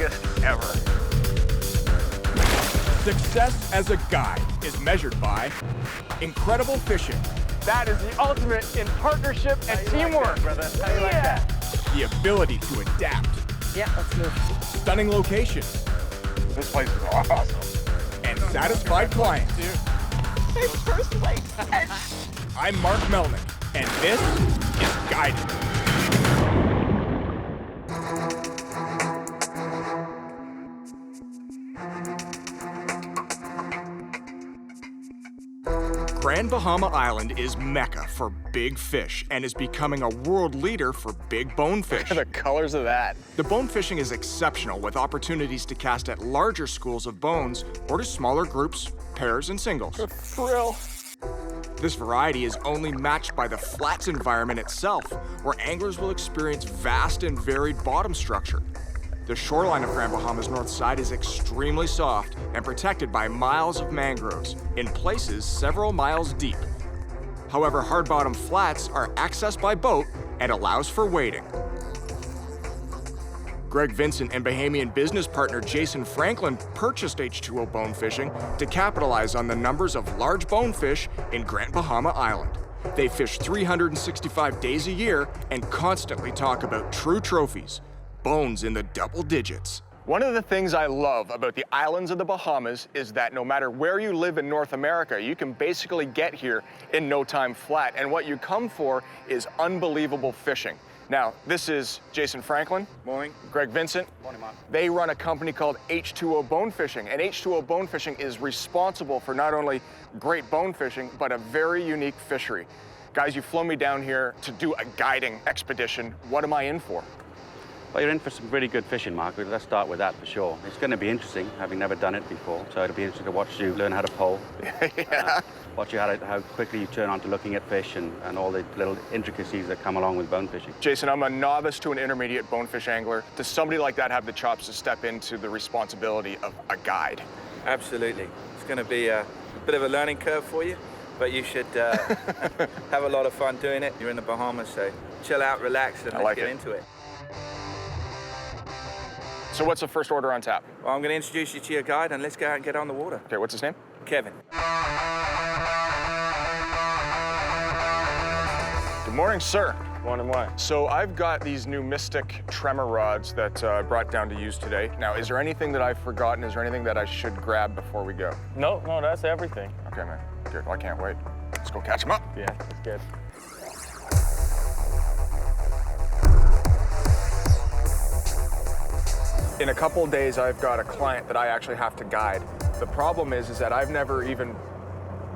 biggest ever. Success as a guide is measured by incredible fishing, That is the ultimate in partnership and teamwork. the ability to adapt, Yeah, let's move. stunning locations, This place is awesome. and satisfied clients. I'm Mark Melnick, and this is Guided. Grand Bahama Island is mecca for big fish and is becoming a world leader for big bonefish. The colors of that. The bone fishing is exceptional, with opportunities to cast at larger schools of bones or to smaller groups, pairs, and singles. The thrill. This variety is only matched by the flats environment itself, where anglers will experience vast and varied bottom structure. The shoreline of Grand Bahama's north side is extremely soft and protected by miles of mangroves, in places several miles deep. However, hard-bottom flats are accessed by boat and allows for wading. Greg Vincent and Bahamian business partner Jason Franklin purchased H2O Bone Fishing to capitalize on the numbers of large bonefish in Grand Bahama Island. They fish 365 days a year and constantly talk about true trophies, bones in the double digits. One of the things I love about the islands of the Bahamas is that no matter where you live in North America, you can basically get here in no time flat. And what you come for is unbelievable fishing. Now, this is Jason Franklin. Morning. Greg Vincent. Morning, Mark. They run a company called H2O Bone Fishing, and H2O Bone Fishing is responsible for not only great bone fishing, but a very unique fishery. Guys, you've flown me down here to do a guiding expedition. What am I in for? Well, you're in for some really good fishing, Mark. Let's start with that for sure. It's going to be interesting, having never done it before. So it'll be interesting to watch you learn how to pole. Yeah. Watch you how quickly you turn on to looking at fish and all the little intricacies that come along with bone fishing. Jason, I'm a novice to an intermediate bonefish angler. Does somebody like that have the chops to step into the responsibility of a guide? Absolutely. It's going to be a bit of a learning curve for you, but you should have a lot of fun doing it. You're in the Bahamas, so chill out, relax, and let's get into it. So what's the first order on tap? Well, I'm going to introduce you to your guide, and let's go out and get on the water. Okay, what's his name? Kevin. Good morning, sir. Morning, what? So I've got these new Mystic tremor rods that I brought down to use today. Now, is there anything that I've forgotten? Is there anything that I should grab before we go? No, that's everything. Okay, man. Good. Well, I can't wait. Let's go catch him up. Yeah, that's good. In a couple of days, I've got a client that I actually have to guide. The problem is that I've never even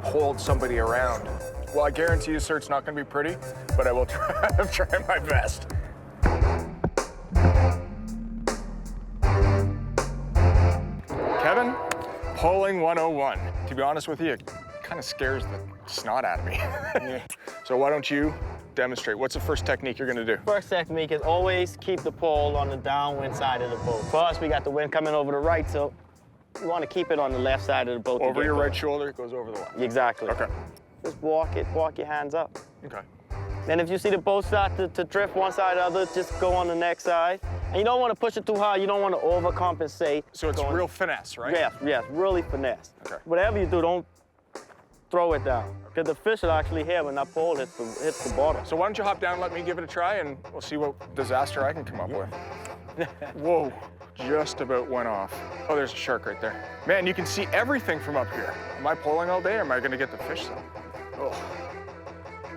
pulled somebody around. Well, I guarantee you, sir, it's not going to be pretty, but I will try, I'm trying my best. Kevin, polling 101. To be honest with you, it kind of scares the snot out of me. Yeah. So why don't you demonstrate? What's the first technique you're going to do? First technique is always keep the pole on the downwind side of the boat. For us, we got the wind coming over the right, so you want to keep it on the left side of the boat. Over your right shoulder, it goes over the left. Exactly. Okay. Just walk your hands up. Okay. Then if you see the boat start to drift one side or the other, just go on the next side. And you don't want to push it too hard. You don't want to overcompensate. So it's real finesse, right? Yes, really finesse. Okay. Whatever you do, don't throw it down, because the fish will actually hear when that pole hits the bottom. So why don't you hop down and let me give it a try, and we'll see what disaster I can come up with. Whoa, just about went off. Oh, there's a shark right there. Man, you can see everything from up here. Am I pulling all day, or am I gonna get the fish some? Oh,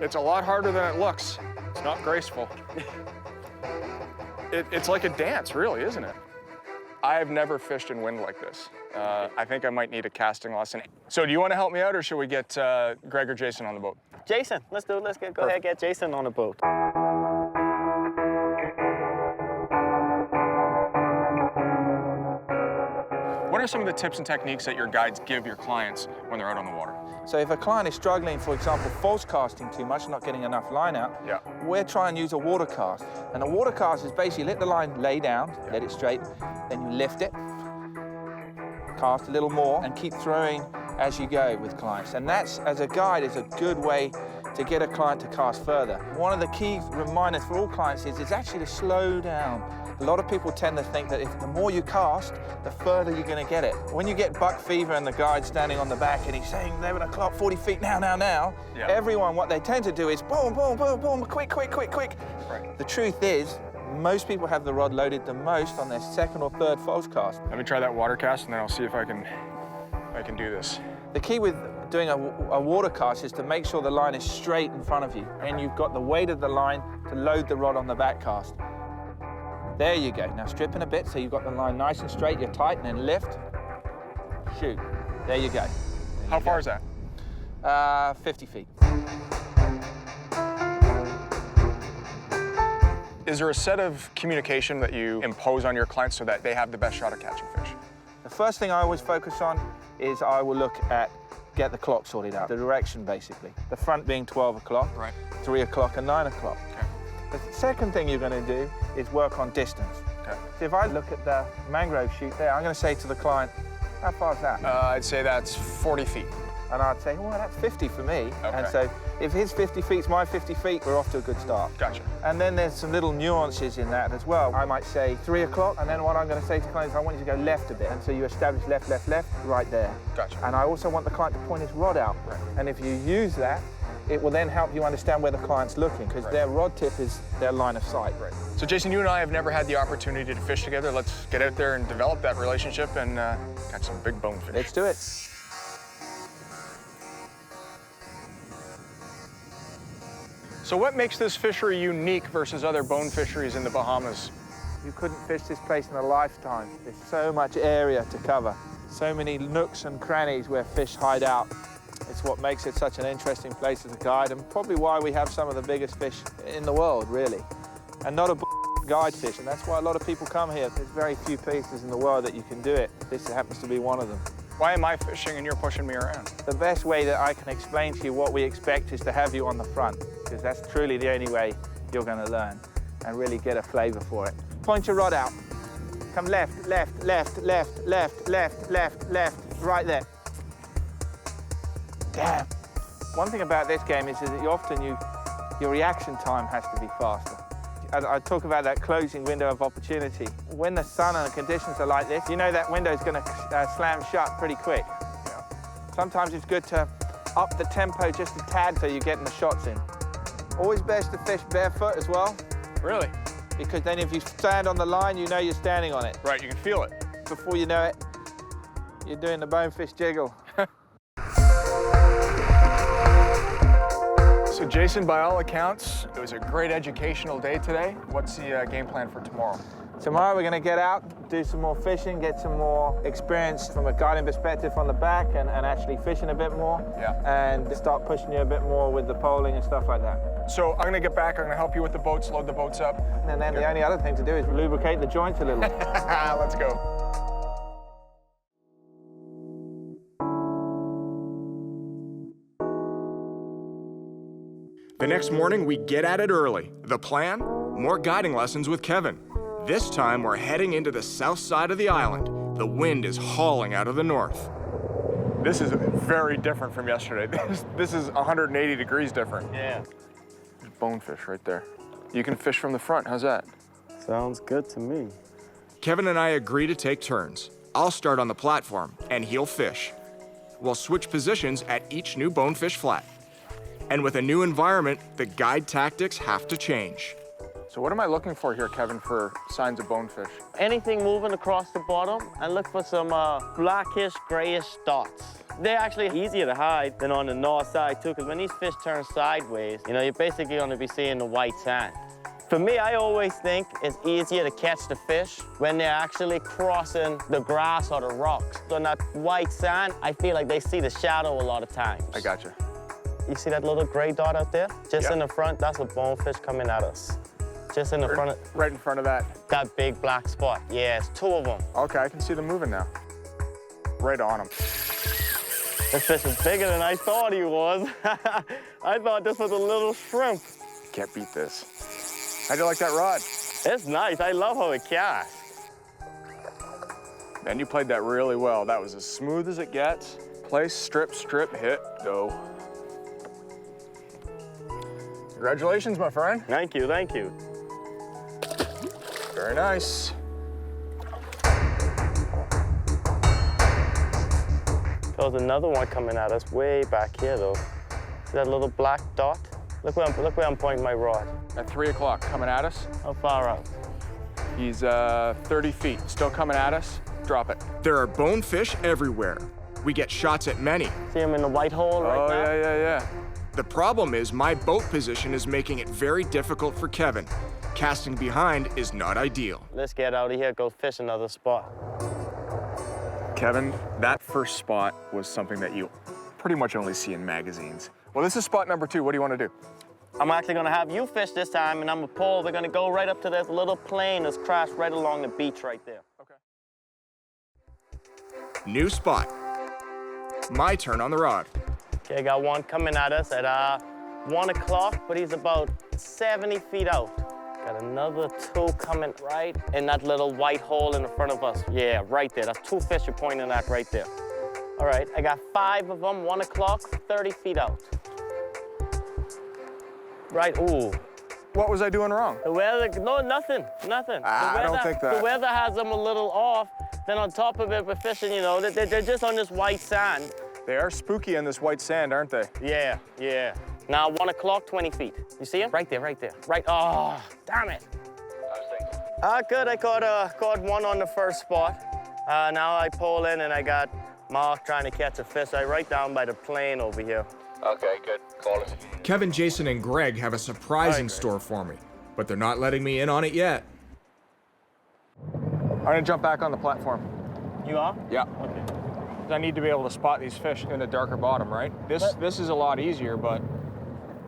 it's a lot harder than it looks. It's not graceful. It's like a dance, really, isn't it? I've never fished in wind like this. I think I might need a casting lesson. So do you want to help me out, or should we get Greg or Jason on the boat? Jason, let's do it. Let's go ahead and get Jason on the boat. What are some of the tips and techniques that your guides give your clients when they're out on the water? So if a client is struggling, for example, false casting too much, not getting enough line out, we're trying to use a water cast. And a water cast is basically let the line lay down, let it straighten, then you lift it, cast a little more, and keep throwing as you go with clients. And that's, as a guide, is a good way to get a client to cast further. One of the key reminders for all clients is actually to slow down. A lot of people tend to think that the more you cast, the further you're going to get it. When you get buck fever and the guide's standing on the back and he's saying 11 o'clock, 40 feet, now, yeah. everyone, what they tend to do is boom, boom, boom, boom, quick, quick, quick, quick. Right. The truth is, most people have the rod loaded the most on their second or third false cast. Let me try that water cast and then I'll see if I can do this. The key with doing a water cast is to make sure the line is straight in front of you and you've got the weight of the line to load the rod on the back cast. There you go. Now strip in a bit so you've got the line nice and straight, you're tight, and then lift, shoot. There you go. How far is that? 50 feet. Is there a set of communication that you impose on your clients so that they have the best shot at catching fish? The first thing I always focus on is I will look at, get the clock sorted out, the direction basically. The front being 12 o'clock, right. 3 o'clock and 9 o'clock. Okay. The second thing you're going to do is work on distance. Okay. So if I look at the mangrove shoot there, I'm going to say to the client, how far is that? I'd say that's 40 feet. And I'd say, well, that's 50 for me. Okay. And so if his 50 feet's my 50 feet, we're off to a good start. Gotcha. And then there's some little nuances in that as well. I might say 3 o'clock, and then what I'm going to say to clients, I want you to go left a bit. And so you establish left, left, left, right there. Gotcha. And I also want the client to point his rod out. Right. And if you use that, it will then help you understand where the client's looking, because their rod tip is their line of sight. Right. So Jason, you and I have never had the opportunity to fish together. Let's get out there and develop that relationship and catch some big bonefish. Let's do it. So what makes this fishery unique versus other bone fisheries in the Bahamas? You couldn't fish this place in a lifetime. There's so much area to cover, so many nooks and crannies where fish hide out. It's what makes it such an interesting place as a guide, and probably why we have some of the biggest fish in the world, really. And not a guide fish, and that's why a lot of people come here. There's very few places in the world that you can do it. This happens to be one of them. Why am I fishing and you're pushing me around? The best way that I can explain to you what we expect is to have you on the front, because that's truly the only way you're going to learn and really get a flavor for it. Point your rod out. Come left, left, left, left, left, left, left, left, right there. Damn. One thing about this game is that your reaction time has to be faster. I talk about that closing window of opportunity. When the sun and the conditions are like this, you know that window is going to slam shut pretty quick. Yeah. Sometimes it's good to up the tempo just a tad so you're getting the shots in. Always best to fish barefoot as well. Really? Because then if you stand on the line, you know you're standing on it. Right, you can feel it. Before you know it, you're doing the bonefish jiggle. So Jason, by all accounts, it was a great educational day today. What's the game plan for tomorrow? Tomorrow we're going to get out, do some more fishing, get some more experience from a guiding perspective on the back and actually fishing a bit more. Yeah. And start pushing you a bit more with the poling and stuff like that. So I'm going to get back, I'm going to help you with the boats, load the boats up. And then the only other thing to do is lubricate the joints a little. Let's go. The next morning, we get at it early. The plan? More guiding lessons with Kevin. This time, we're heading into the south side of the island. The wind is hauling out of the north. This is very different from yesterday. This is 180 degrees different. Yeah. There's bonefish right there. You can fish from the front, how's that? Sounds good to me. Kevin and I agree to take turns. I'll start on the platform, and he'll fish. We'll switch positions at each new bonefish flat. And with a new environment, the guide tactics have to change. So what am I looking for here, Kevin, for signs of bonefish? Anything moving across the bottom, and look for some blackish, grayish dots. They're actually easier to hide than on the north side too, because when these fish turn sideways, you know, you're basically going to be seeing the white sand. For me, I always think it's easier to catch the fish when they're actually crossing the grass or the rocks. On that white sand, I feel like they see the shadow a lot of times. I gotcha. You see that little gray dot out there? Just Yeah. in the front, that's a bonefish coming at us. Just in the front of Right in front of that. that big black spot. Yeah, it's two of them. Okay, I can see them moving now. Right on them. This fish is bigger than I thought he was. I thought this was a little shrimp. Can't beat this. How'd you like that rod? It's nice. I love how it casts. Man, you played that really well. That was as smooth as it gets. Place, strip, strip, hit, go. Congratulations, my friend. Thank you, thank you. Very nice. There's another one coming at us way back here, though. See that little black dot? Look where I'm pointing my rod. At 3 o'clock, coming at us. How far out? He's 30 feet, still coming at us. Drop it. There are bonefish everywhere. We get shots at many. See him in the white hole right now? Oh, yeah. The problem is my boat position is making it very difficult for Kevin. Casting behind is not ideal. Let's get out of here, go fish another spot. Kevin, that first spot was something that you pretty much only see in magazines. Well, this is spot number 2. What do you want to do? I'm actually gonna have you fish this time, and I'm gonna pull. We're gonna go right up to this little plane that's crashed right along the beach right there. Okay. New spot. My turn on the rod. Okay, I got one coming at us at 1 o'clock, but he's about 70 feet out. Got another 2 coming right in that little white hole in the front of us. Yeah, right there. That's 2 fish you're pointing at right there. All right, I got 5 of them, 1 o'clock, 30 feet out. Right, ooh. What was I doing wrong? The weather, no, nothing. I don't think that. The weather has them a little off. Then on top of it, we're fishing, you know, they're just on this white sand. They are spooky on this white sand, aren't they? Yeah. Now 1 o'clock, 20 feet. You see him? Right there. Right, oh, damn it. Good, I caught one on the first spot. Now I pull in and I got Mark trying to catch a fish right down by the plane over here. Okay, good. Call it. Kevin, Jason, and Greg have a surprise in Greg. store for me, but they're not letting me in on it yet. I'm gonna jump back on the platform. You are? Yeah. Okay. I need to be able to spot these fish in a darker bottom, right? This is a lot easier, but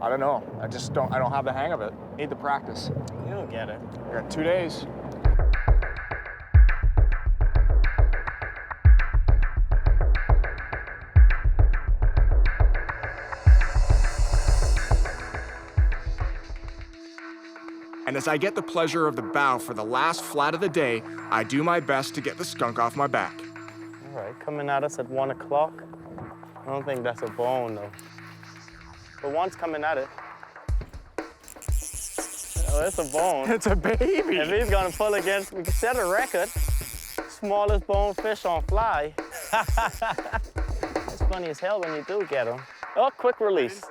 I don't know. I don't have the hang of it. Need the practice. You'll get it. I got 2 days. And as I get the pleasure of the bow for the last flat of the day, I do my best to get the skunk off my back. All right, coming at us at 1 o'clock. I don't think that's a bone, though. But one's coming at it. Oh, it's a bone. It's a baby. If he's gonna pull against, we can set a record. Smallest bonefish on fly. It's funny as hell when you do get them. Oh, quick release.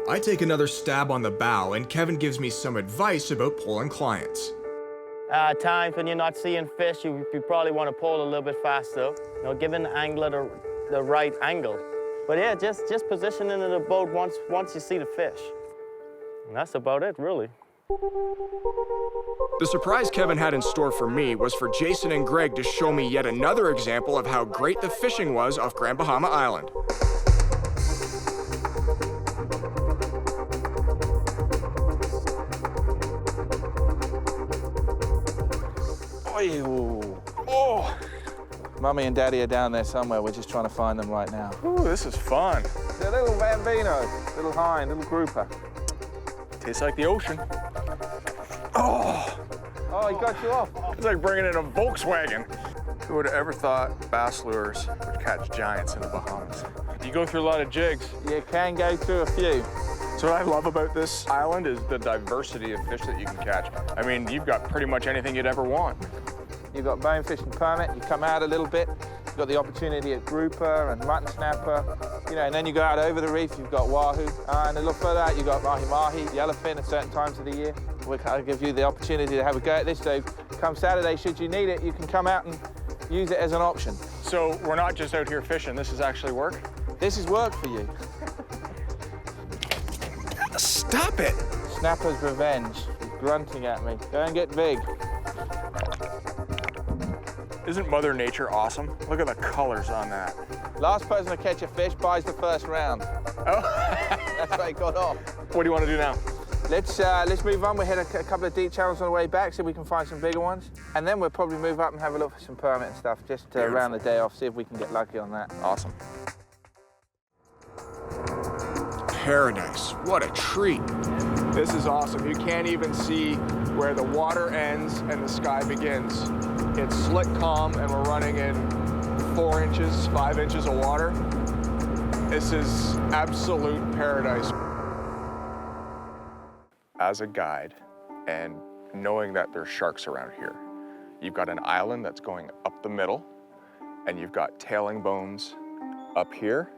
I take another stab on the bow, and Kevin gives me some advice about pulling clients. Times when you're not seeing fish, you probably want to pull a little bit faster. You know, giving the angler the right angle. But yeah, just positioning in the boat once you see the fish. And that's about it, really. The surprise Kevin had in store for me was for Jason and Greg to show me yet another example of how great the fishing was off Grand Bahama Island. Oh, Mummy and Daddy are down there somewhere. We're just trying to find them right now. ooh, this is fun. The little bambino, little hind, little grouper. Tastes like the ocean. Oh, he got you off. It's like bringing in a Volkswagen. Who would have ever thought bass lures would catch giants in the Bahamas? You go through a lot of jigs. You can go through a few. So what I love about this island is the diversity of fish that you can catch. I mean, you've got pretty much anything you'd ever want. You've got bonefish and permit. You come out a little bit. You've got the opportunity at grouper and mutton snapper. You know, and then you go out over the reef. You've got wahoo, and a little further out you've got mahi-mahi, yellowfin at certain times of the year. We'll kind of give you the opportunity to have a go at this. So come Saturday, should you need it, you can come out and use it as an option. So we're not just out here fishing. This is actually work. This is work for you. Stop it! Snapper's revenge. He's grunting at me. Go and get big. Isn't Mother Nature awesome? Look at the colors on that. Last person to catch a fish buys the first round. Oh. That's why he got off. What do you want to do now? Let's move on. We hit a couple of deep channels on the way back, see if we can find some bigger ones. And then we'll probably move up and have a look for some permit and stuff, just to round the day off, see if we can get lucky on that. Awesome. Paradise, what a treat. This is awesome. You can't even see where the water ends and the sky begins. It's slick calm and we're running in 4 inches, 5 inches of water. This is absolute paradise. As a guide, and knowing that there's sharks around here, you've got an island that's going up the middle, and you've got tailing bones up here,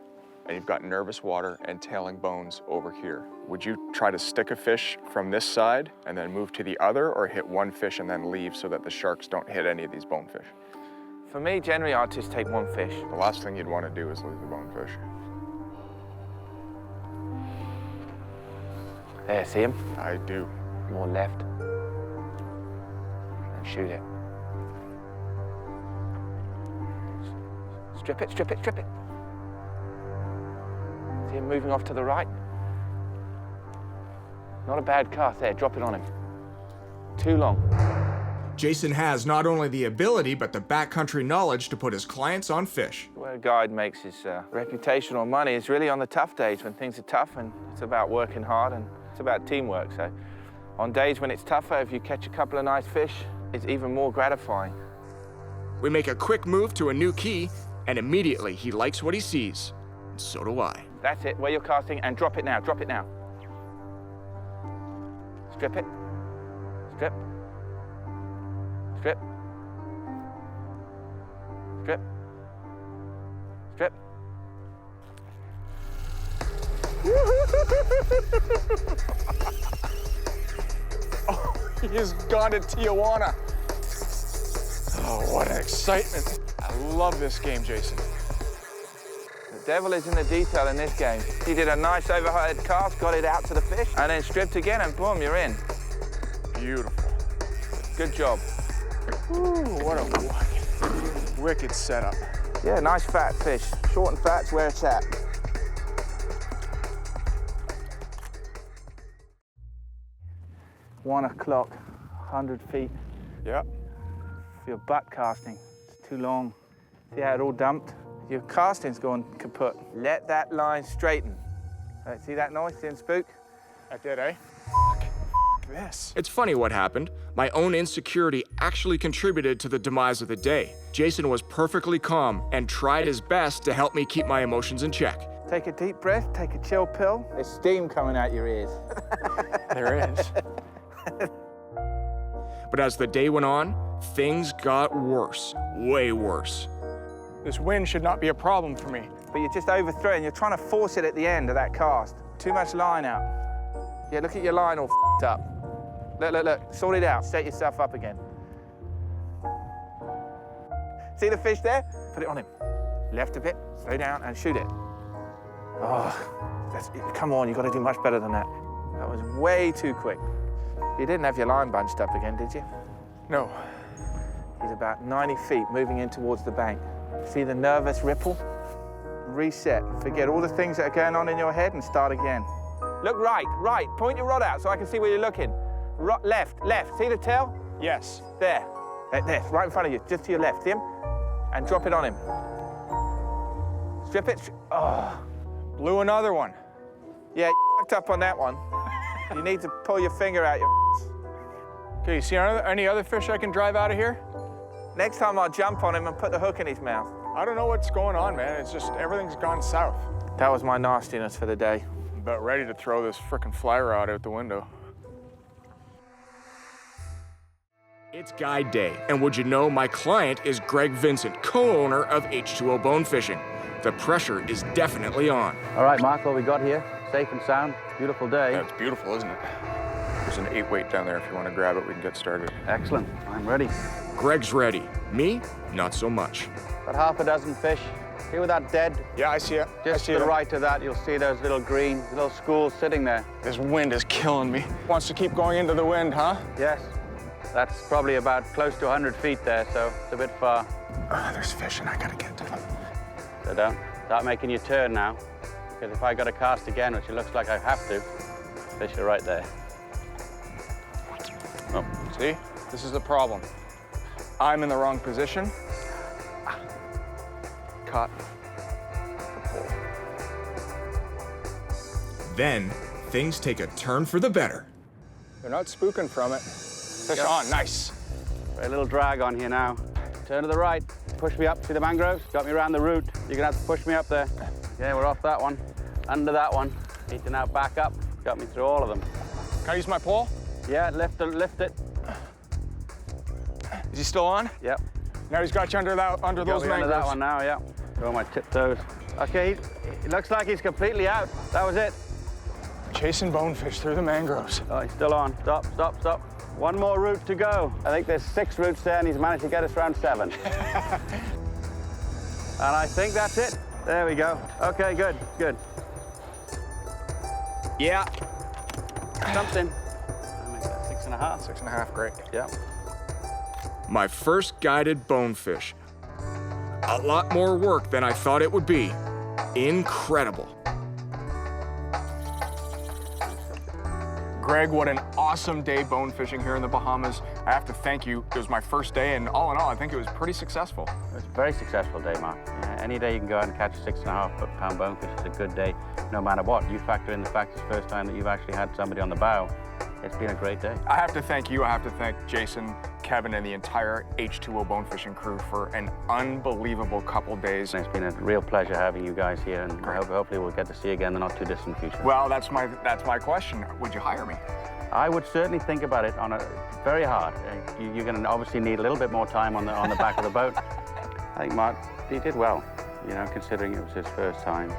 and you've got nervous water and tailing bones over here. Would you try to stick a fish from this side and then move to the other, or hit one fish and then leave so that the sharks don't hit any of these bonefish? For me, generally, I'd just take one fish. The last thing you'd want to do is lose the bonefish. There, see him? I do. More left. And shoot it. Strip it, strip it, strip it. See him moving off to the right? Not a bad cast there, drop it on him. Too long. Jason has not only the ability, but the backcountry knowledge to put his clients on fish. Where a guide makes his reputation or money is really on the tough days when things are tough, and it's about working hard and it's about teamwork. So on days when it's tougher, if you catch a couple of nice fish, it's even more gratifying. We make a quick move to a new key, and immediately he likes what he sees. And so do I. That's it, where you're casting, and drop it now, drop it now. Strip it. Strip. Strip. Strip. Strip. Oh, he has gone to Tijuana. Oh, what an excitement. I love this game, Jason. The devil is in the detail in this game. He did a nice overhead cast, got it out to the fish, and then stripped again, and boom, you're in. Beautiful. Good job. Ooh, what a wicked setup. Yeah, nice fat fish. Short and fat's where it's at. One o'clock, 100 feet. Yeah. For your butt casting, it's too long. See how it all dumped? Your casting's going kaput. Let that line straighten. See that noise? Didn't spook? I did, eh? This. It's funny what happened. My own insecurity actually contributed to the demise of the day. Jason was perfectly calm and tried his best to help me keep my emotions in check. Take a deep breath, take a chill pill. There's steam coming out your ears. There is. But as the day went on, things got worse, way worse. This wind should not be a problem for me. But you're just overthrowing. You're trying to force it at the end of that cast. Too much line out. Yeah, look at your line all f***ed up. Look, look, look. Sort it out. Set yourself up again. See the fish there? Put it on him. Left a bit, slow down, and shoot it. Oh, come on, you've got to do much better than that. That was way too quick. You didn't have your line bunched up again, did you? No. He's about 90 feet moving in towards the bank. See the nervous ripple? Reset. Forget all the things that are going on in your head and start again. Look right, right. Point your rod out so I can see where you're looking. Left, left. See the tail? Yes. There. There, right in front of you, just to your left. See him? And drop it on him. Strip it. Oh. Blew another one. Yeah, you fucked up on that one. You need to pull your finger out your Okay, you see any other fish I can drive out of here? Next time I'll jump on him and put the hook in his mouth. I don't know what's going on, man. It's just everything's gone south. That was my nastiness for the day. I'm about ready to throw this frickin' fly rod out the window. It's guide day, and would you know, my client is Greg Vincent, co-owner of H2O Bone Fishing. The pressure is definitely on. All right, Mark, what we got here? Safe and sound, beautiful day. Yeah, it's beautiful, isn't it? There's an 8-weight down there. If you want to grab it, we can get started. Excellent, I'm ready. Greg's ready. Me, not so much. About half a dozen fish. See where that dead? Yeah, I see it. Just to the right of that, you'll see those little green, little schools sitting there. This wind is killing me. Wants to keep going into the wind, huh? Yes. That's probably about close to 100 feet there, so it's a bit far. There's fish, and I gotta get to them. So don't start making your turn now, because if I got to cast again, which it looks like I have to, fish are right there. Oh, see? This is the problem. I'm in the wrong position. Caught the pole. Then, things take a turn for the better. They're not spooking from it. Fish on, nice. A little drag on here now. Turn to the right, push me up, see the mangroves? Got me around the root. You're gonna have to push me up there. Yeah, we're off that one. Under that one. Need to now back up. Got me through all of them. Can I use my pole? Yeah, lift it. Is he still on? Yep. Now he's got you under those Got me mangroves. under that one now, yeah. Go on my tiptoes. Okay, it looks like he's completely out. That was it. Chasing bonefish through the mangroves. Oh, he's still on. Stop, stop, stop. One more route to go. I think there's 6 routes there, and he's managed to get us around 7. And I think that's it. There we go. Okay, good, good. Yeah. Something. I think that's 6.5. 6.5, great. Yeah. My first guided bonefish. A lot more work than I thought it would be. Incredible. Greg, what an awesome day bone fishing here in the Bahamas. I have to thank you. It was my first day, and all in all, I think it was pretty successful. It was a very successful day, Mark. Any day you can go out and catch a 6.5 pound bonefish is a good day, no matter what. You factor in the fact it's the first time that you've actually had somebody on the bow. It's been a great day. I have to thank you. I have to thank Jason, Kevin, and the entire H2O bonefishing crew for an unbelievable couple days. It's been a real pleasure having you guys here, and hopefully we'll get to see you again in the not too distant future. Well, that's my question. Would you hire me? I would certainly think about it very hard. You're going to obviously need a little bit more time on the back of the boat. I think Mark, he did well, you know, considering it was his first time.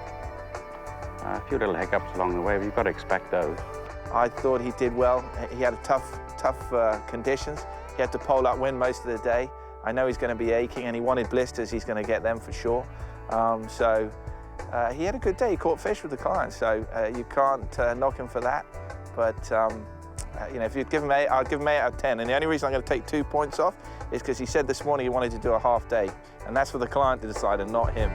A few little hiccups along the way, but you've got to expect those. I thought he did well. He had tough conditions. He had to pole upwind most of the day. I know he's going to be aching, and he wanted blisters. He's going to get them for sure. He had a good day. He caught fish with the clients, so you can't knock him for that. But you know, if you'd give him 8, I'd give him 8 out of 10. And the only reason I'm going to take 2 points off is because he said this morning he wanted to do a half day, and that's for the client to decide and not him.